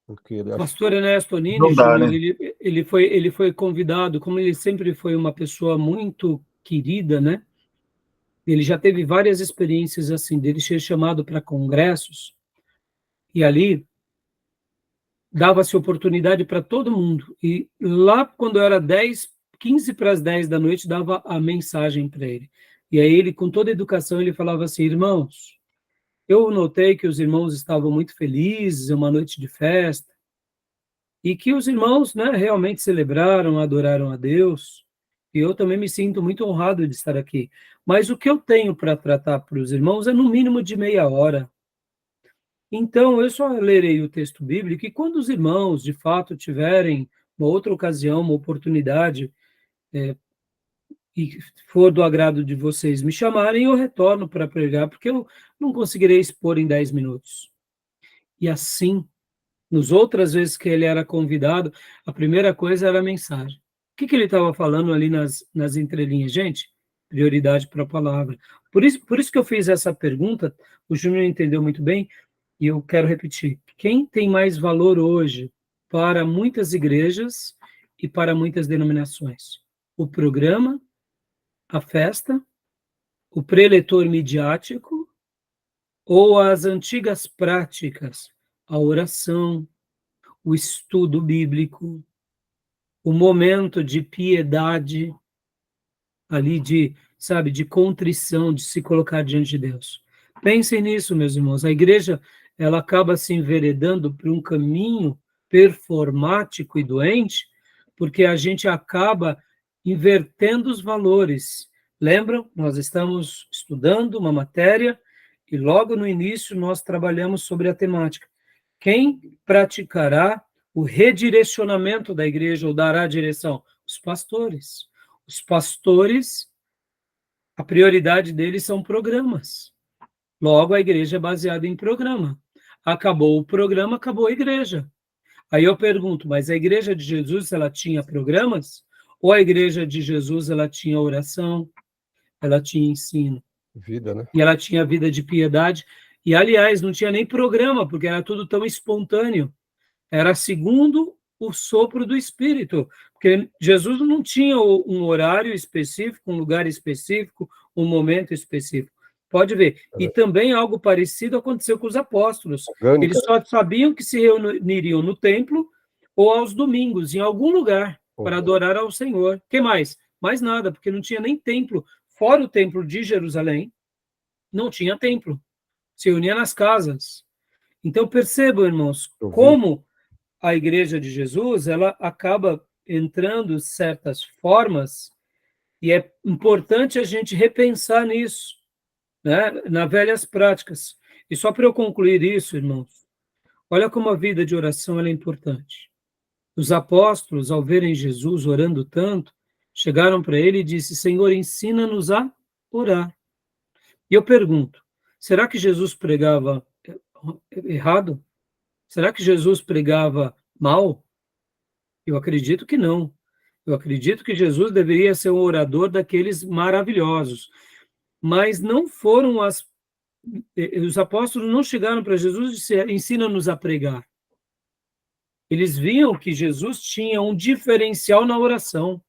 Porque O pastor Ernesto Nini, Não dá, Júnior, né? ele foi convidado, como ele sempre foi uma pessoa muito querida, né? Ele já teve várias experiências assim, dele ser chamado para congressos, e ali dava-se oportunidade para todo mundo. E lá, quando era 15 para as 10 da noite, dava a mensagem para ele. E aí ele, com toda a educação, ele falava assim: irmãos, eu notei que os irmãos estavam muito felizes, uma noite de festa, e que os irmãos, né, realmente celebraram, adoraram a Deus, e eu também me sinto muito honrado de estar aqui. Mas o que eu tenho para tratar para os irmãos é no mínimo de meia hora. Então, eu só lerei o texto bíblico e quando os irmãos, de fato, tiverem uma outra ocasião, uma oportunidade, e for do agrado de vocês me chamarem, eu retorno para pregar, porque eu não conseguirei expor em 10 minutos. E assim, nas outras vezes que ele era convidado, a primeira coisa era a mensagem. O que ele estava falando ali nas entrelinhas? Gente, prioridade para a palavra. Por isso que eu fiz essa pergunta, o Júnior entendeu muito bem, e eu quero repetir. Quem tem mais valor hoje para muitas igrejas e para muitas denominações: o programa, a festa, o preletor midiático ou as antigas práticas, a oração, o estudo bíblico, o momento de piedade, ali de, sabe, de contrição, de se colocar diante de Deus. Pensem nisso, meus irmãos. A igreja, ela acaba se enveredando por um caminho performático e doente, porque a gente acaba invertendo os valores. Lembram? Nós estamos estudando uma matéria e logo no início nós trabalhamos sobre a temática. Quem praticará o redirecionamento da igreja ou dará a direção? Os pastores. Os pastores, a prioridade deles são programas. Logo, a igreja é baseada em programa. Acabou o programa, acabou a igreja. Aí eu pergunto, mas a igreja de Jesus, ela tinha programas? Ou a igreja de Jesus, ela tinha oração? Ela tinha ensino? Vida, né? E ela tinha vida de piedade? E, aliás, não tinha nem programa, porque era tudo tão espontâneo. Era segundo o sopro do Espírito, porque Jesus não tinha um horário específico, um lugar específico, um momento específico. Pode ver. E também algo parecido aconteceu com os apóstolos. Orgânica. Eles só sabiam que se reuniriam no templo ou aos domingos, em algum lugar, para adorar ao Senhor. Que mais? Mais nada, porque não tinha nem templo. Fora o templo de Jerusalém, não tinha templo. Se reunia nas casas. Então percebam, irmãos, como a igreja de Jesus, ela acaba entrando certas formas, e é importante a gente repensar nisso, né, nas velhas práticas. E só para eu concluir isso, irmãos, olha como a vida de oração ela é importante. Os apóstolos, ao verem Jesus orando tanto, chegaram para ele e disse: Senhor, ensina-nos a orar. E eu pergunto, será que Jesus pregava errado? Será que Jesus pregava mal? Eu acredito que não. Eu acredito que Jesus deveria ser um orador daqueles maravilhosos. Mas não foram os apóstolos não chegaram para Jesus e disseram: ensina-nos a pregar. Eles viam que Jesus tinha um diferencial na oração.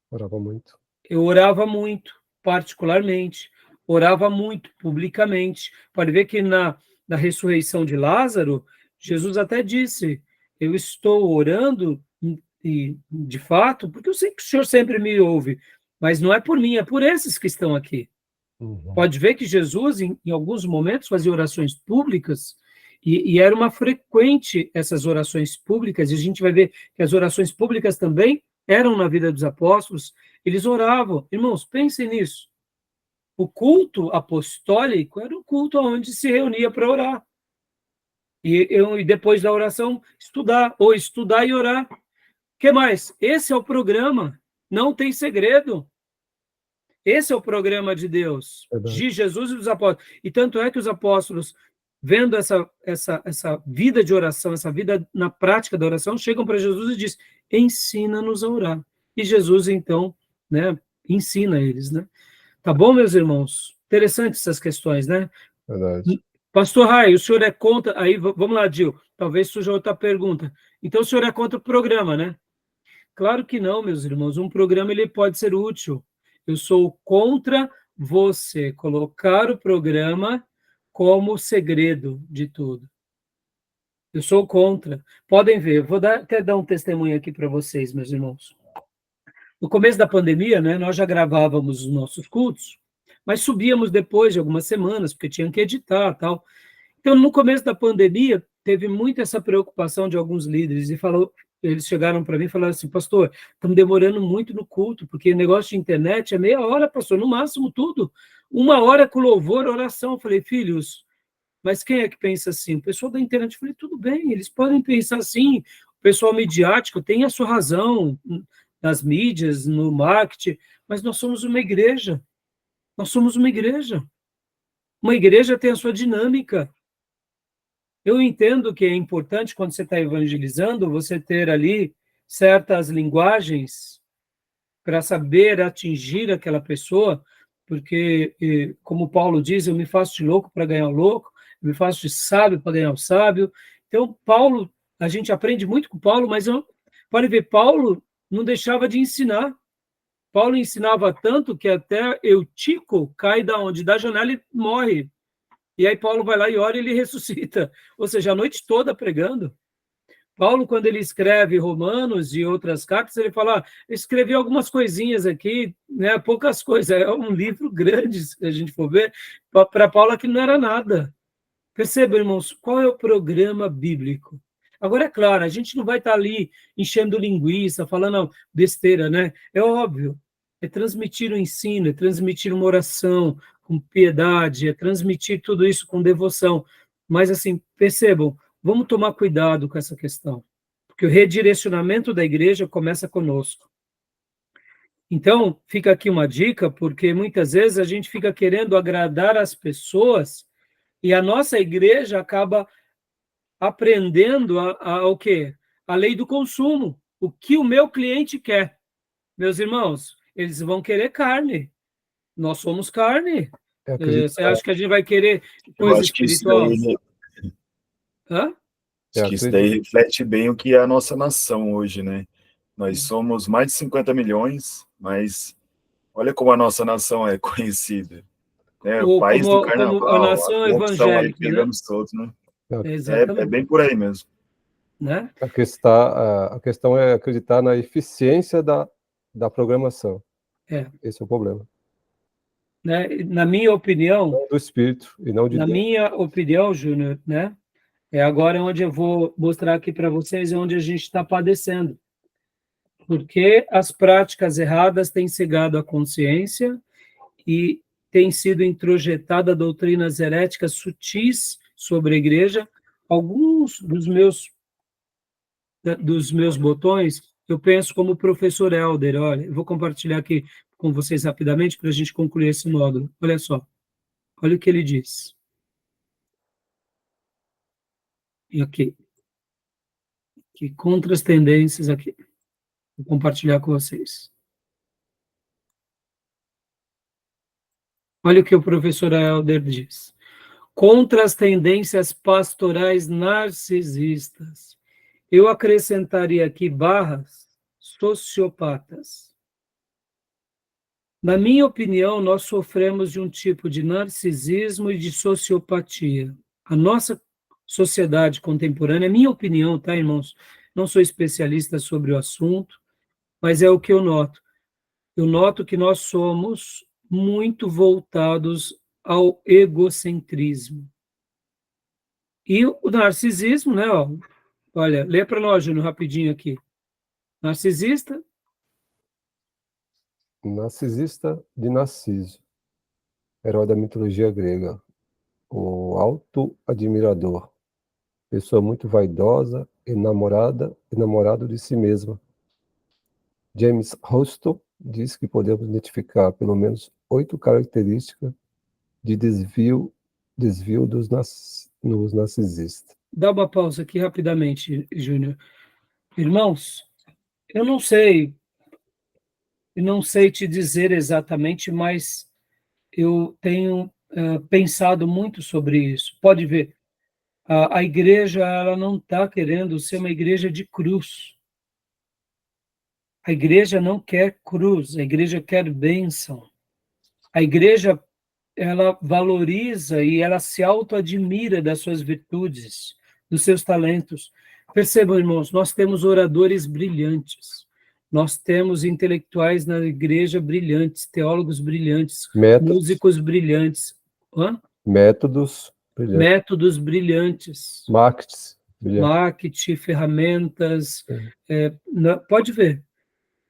Orava muito. Eu orava muito, particularmente. Orava muito, publicamente. Pode ver que na ressurreição de Lázaro, Jesus até disse: eu estou orando, e de fato, porque eu sei que o Senhor sempre me ouve, mas não é por mim, é por esses que estão aqui. Pode ver que Jesus, em alguns momentos, fazia orações públicas, e era uma frequente essas orações públicas, e a gente vai ver que as orações públicas também eram na vida dos apóstolos. Eles oravam. Irmãos, pensem nisso. O culto apostólico era um culto onde se reunia para orar. E depois da oração, estudar, ou estudar e orar. O que mais? Esse é o programa. Não tem segredo. Esse é o programa de Deus, de Jesus e dos apóstolos. E tanto é que os apóstolos, vendo essa vida de oração, essa vida na prática da oração, chegam para Jesus e dizem: ensina-nos a orar. E Jesus, então, né, ensina eles, né? Tá bom, meus irmãos? Interessantes essas questões, né? Verdade. Pastor Rai, o senhor é contra... Aí, vamos lá, Dil, talvez surja outra pergunta. Então, o senhor é contra o programa, né? Claro que não, meus irmãos. Um programa ele pode ser útil. Eu sou contra você colocar o programa como segredo de tudo. Eu sou contra. Podem ver, eu vou até dar um testemunho aqui para vocês, meus irmãos. No começo da pandemia, né, nós já gravávamos os nossos cultos, mas subíamos depois de algumas semanas, porque tinham que editar e tal. Então, no começo da pandemia, teve muito essa preocupação de alguns líderes, e eles chegaram para mim e falaram assim: pastor, estamos demorando muito no culto, porque negócio de internet é meia hora, pastor, no máximo tudo. 1 hora com louvor, oração. Eu falei: filhos, mas quem é que pensa assim? O pessoal da internet. Eu falei: tudo bem, eles podem pensar assim. O pessoal midiático tem a sua razão nas mídias, no marketing, mas nós somos uma igreja. Nós somos uma igreja. Uma igreja tem a sua dinâmica. Eu entendo que é importante, quando você está evangelizando, você ter ali certas linguagens para saber atingir aquela pessoa, porque, como Paulo diz, eu me faço de louco para ganhar o louco, eu me faço de sábio para ganhar o sábio. Então, Paulo, a gente aprende muito com Paulo, mas Pode ver, Paulo não deixava de ensinar. Paulo ensinava tanto que até Eutico cai da onde? Da janela e morre. E aí Paulo vai lá e ora e ele ressuscita. Ou seja, a noite toda pregando. Paulo, quando ele escreve Romanos e outras cartas, ele fala, escrevi algumas coisinhas aqui, né, poucas coisas, é um livro grande, se a gente for ver, para Paulo aquilo não era nada. Perceba, irmãos, qual é o programa bíblico? Agora, é claro, a gente não vai estar ali enchendo linguiça, falando besteira, né? É óbvio, é transmitir o ensino, é transmitir uma oração com piedade, é transmitir tudo isso com devoção. Mas, assim, percebam, vamos tomar cuidado com essa questão, porque o redirecionamento da igreja começa conosco. Então, fica aqui uma dica, porque muitas vezes a gente fica querendo agradar as pessoas e a nossa igreja acaba aprendendo o quê? A lei do consumo. O que o meu cliente quer. Meus irmãos, eles vão querer carne. Nós somos carne. Você acha que a gente vai querer coisa espiritual? Hã? Acho que isso daí reflete bem o que é a nossa nação hoje, né? Nós somos mais de 50 milhões, mas olha como a nossa nação é conhecida. Né? O país do carnaval, como a nação evangélica, aí pegando solto, né? Exatamente. É bem por aí mesmo. Né? A questão é acreditar na eficiência da programação. Esse é o problema. Né? Na minha opinião... Não do espírito e não de Na Deus. minha opinião, Júnior, né? É agora onde eu vou mostrar aqui para vocês onde a gente está padecendo. Porque as práticas erradas têm cegado a consciência e tem sido introjetada doutrinas heréticas sutis sobre a igreja. Alguns dos meus botões, eu penso como o professor Helder. Olha, eu vou compartilhar aqui com vocês rapidamente para a gente concluir esse módulo. Olha só, olha o que ele diz. E aqui contra as tendências aqui. Vou compartilhar com vocês. Olha o que o professor Helder diz. Contra as tendências pastorais narcisistas. Eu acrescentaria aqui barras sociopatas. Na minha opinião, nós sofremos de um tipo de narcisismo e de sociopatia. A nossa sociedade contemporânea, minha opinião, tá, irmãos? Não sou especialista sobre o assunto, mas é o que eu noto. Eu noto que nós somos muito voltados ao egocentrismo. E o narcisismo, né? Ó, olha, lê para nós, Júnior, rapidinho aqui. Narcisista? Narcisista de Narciso, herói da mitologia grega. O auto-admirador. Pessoa muito vaidosa, enamorado de si mesma. James Houston diz que podemos identificar pelo menos 8 características de desvio nos narcisistas. Dá uma pausa aqui rapidamente, Júnior. Irmãos, eu não sei te dizer exatamente, mas eu tenho pensado muito sobre isso. Pode ver, a igreja ela não está querendo ser uma igreja de cruz. A igreja não quer cruz, a igreja quer bênção. A igreja, ela valoriza e ela se autoadmira das suas virtudes, dos seus talentos. Percebam, irmãos, nós temos oradores brilhantes, nós temos intelectuais na igreja brilhantes, teólogos brilhantes, músicos brilhantes. Métodos brilhantes. Marketing, ferramentas. Pode ver.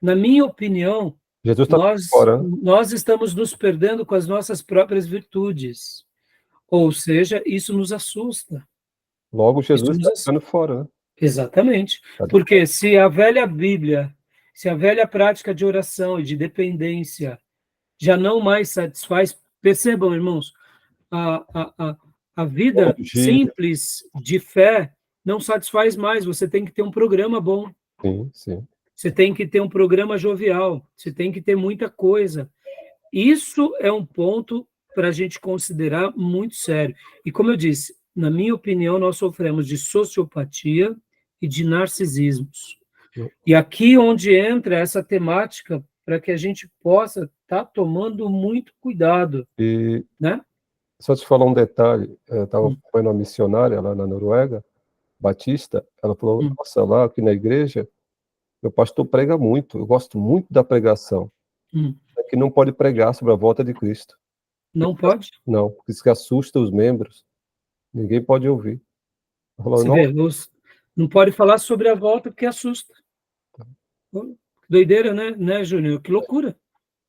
Na minha opinião, nós estamos nos perdendo com as nossas próprias virtudes. Ou seja, isso nos assusta. Logo, Jesus está ficando fora, né? Exatamente. Porque se a velha Bíblia, se a velha prática de oração e de dependência já não mais satisfaz, percebam, irmãos, a vida simples de fé não satisfaz mais. Você tem que ter um programa bom. Sim. Você tem que ter um programa jovial, você tem que ter muita coisa. Isso é um ponto para a gente considerar muito sério. E como eu disse, na minha opinião, nós sofremos de sociopatia e de narcisismos. E aqui onde entra essa temática para que a gente possa estar tomando muito cuidado, E né? só te falar um detalhe, eu estava acompanhando uma missionária lá na Noruega, Batista, ela falou, nossa, lá aqui na igreja, meu pastor prega muito, eu gosto muito da pregação, é que não pode pregar sobre a volta de Cristo. Não pode? Não, porque isso que assusta os membros, ninguém pode ouvir. Ela falou, Você vê, não pode falar sobre a volta porque assusta. Doideira, né, Júnior? Que loucura.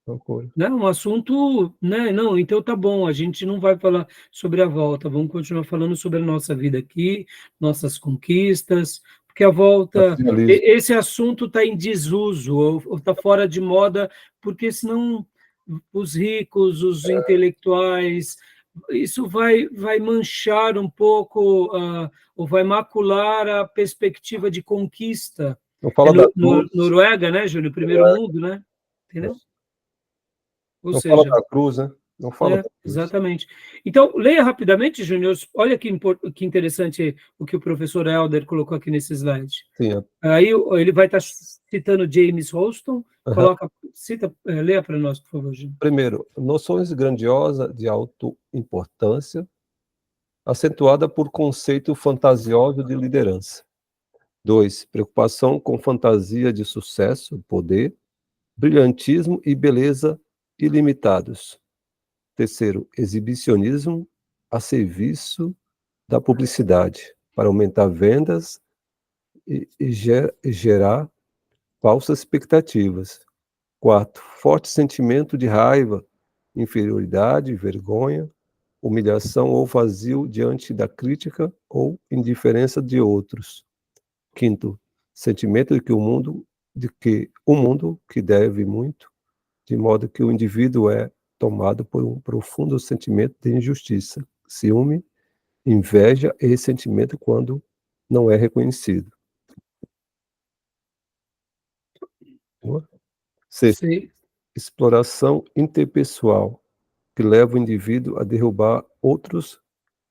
loucura. Né? Um assunto, né? Não, então tá bom, a gente não vai falar sobre a volta, vamos continuar falando sobre a nossa vida aqui, nossas conquistas, porque a volta, esse assunto está em desuso, ou está fora de moda, porque senão os ricos, os intelectuais, isso vai manchar um pouco, ou vai macular a perspectiva de conquista. Não fala da cruz. Noruega, né, Júnior? Primeiro mundo, né? Entendeu? Ou não seja, fala da cruz, né? Não fala da cruz. Exatamente. Então, leia rapidamente, Júnior. Olha que interessante o que o professor Helder colocou aqui nesse slide. Sim. Aí ele vai estar citando James Holston. Leia para nós, por favor, Júnior. Primeiro, noções grandiosas de autoimportância, acentuada por conceito fantasioso de liderança. 2. Preocupação com fantasia de sucesso, poder, brilhantismo e beleza ilimitados. 3. Exibicionismo a serviço da publicidade, para aumentar vendas e gerar falsas expectativas. 4. Forte sentimento de raiva, inferioridade, vergonha, humilhação ou vazio diante da crítica ou indiferença de outros. 5. Sentimento de que o mundo que deve muito, de modo que o indivíduo é tomado por um profundo sentimento de injustiça, ciúme, inveja e ressentimento quando não é reconhecido. 6. Exploração interpessoal, que leva o indivíduo a derrubar outros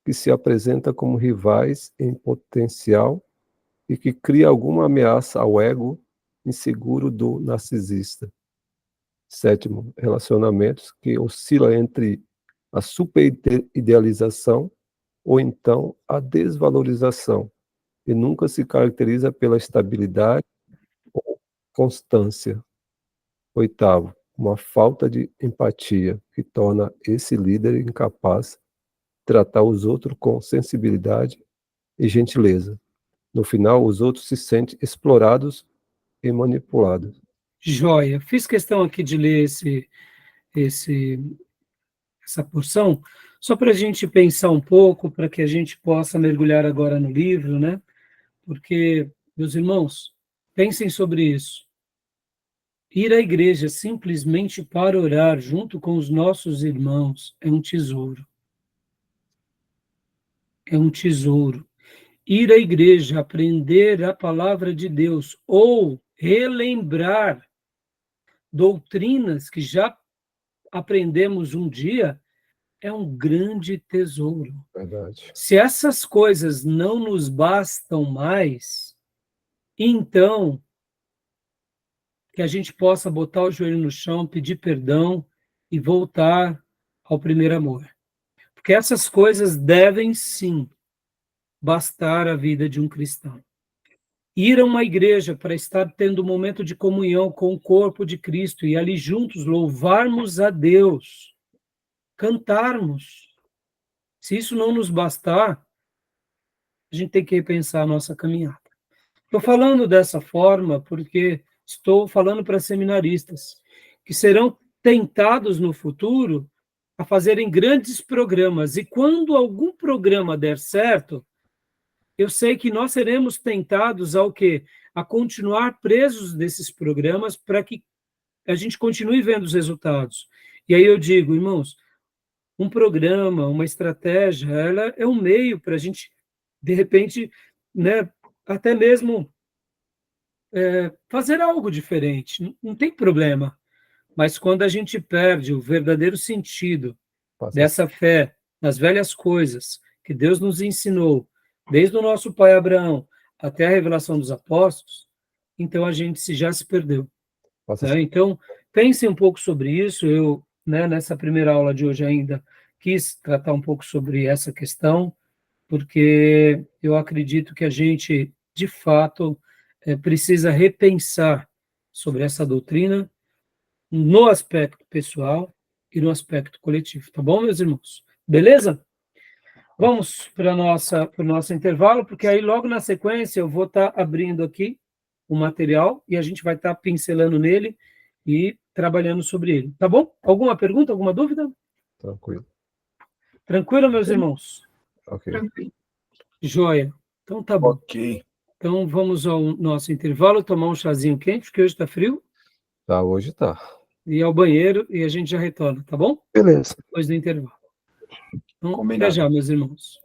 que se apresentam como rivais em potencial e que cria alguma ameaça ao ego inseguro do narcisista. 7. Relacionamentos que oscilam entre a superidealização ou então a desvalorização e nunca se caracteriza pela estabilidade ou constância. 8. Uma falta de empatia que torna esse líder incapaz de tratar os outros com sensibilidade e gentileza. No final, os outros se sentem explorados e manipulados. Joia. Fiz questão aqui de ler essa porção, só para a gente pensar um pouco, para que a gente possa mergulhar agora no livro, né? Porque, meus irmãos, pensem sobre isso. Ir à igreja simplesmente para orar junto com os nossos irmãos é um tesouro. É um tesouro. Ir à igreja, aprender a palavra de Deus ou relembrar doutrinas que já aprendemos um dia é um grande tesouro. Verdade. Se essas coisas não nos bastam mais, então que a gente possa botar o joelho no chão, pedir perdão e voltar ao primeiro amor. Porque essas coisas devem, sim, bastar a vida de um cristão. Ir a uma igreja para estar tendo um momento de comunhão com o corpo de Cristo e ali juntos louvarmos a Deus, cantarmos. Se isso não nos bastar, a gente tem que repensar a nossa caminhada. Estou falando dessa forma porque estou falando para seminaristas que serão tentados no futuro a fazerem grandes programas. E quando algum programa der certo, eu sei que nós seremos tentados ao quê? A continuar presos desses programas para que a gente continue vendo os resultados. E aí eu digo, irmãos, um programa, uma estratégia, ela é um meio para a gente, de repente, né, até mesmo fazer algo diferente. Não tem problema. Mas quando a gente perde o verdadeiro sentido dessa fé nas velhas coisas que Deus nos ensinou, desde o nosso pai Abraão até a revelação dos apóstolos, então a gente já se perdeu. Passa Né? Então, pensem um pouco sobre isso. Eu, né, nessa primeira aula de hoje ainda, quis tratar um pouco sobre essa questão, porque eu acredito que a gente, de fato, precisa repensar sobre essa doutrina no aspecto pessoal e no aspecto coletivo. Tá bom, meus irmãos? Beleza? Vamos para o nosso intervalo, porque aí logo na sequência eu vou estar abrindo aqui o material e a gente vai estar pincelando nele e trabalhando sobre ele. Tá bom? Alguma pergunta, alguma dúvida? tranquilo. Tranquilo, meus irmãos? Ok. Joia. Então tá bom. Ok. Então vamos ao nosso intervalo, tomar um chazinho quente, porque hoje está frio, Tá, hoje tá. e ao banheiro e a gente já retorna, tá bom? Beleza. Depois do intervalo. Então, até Combinado. já, meus irmãos.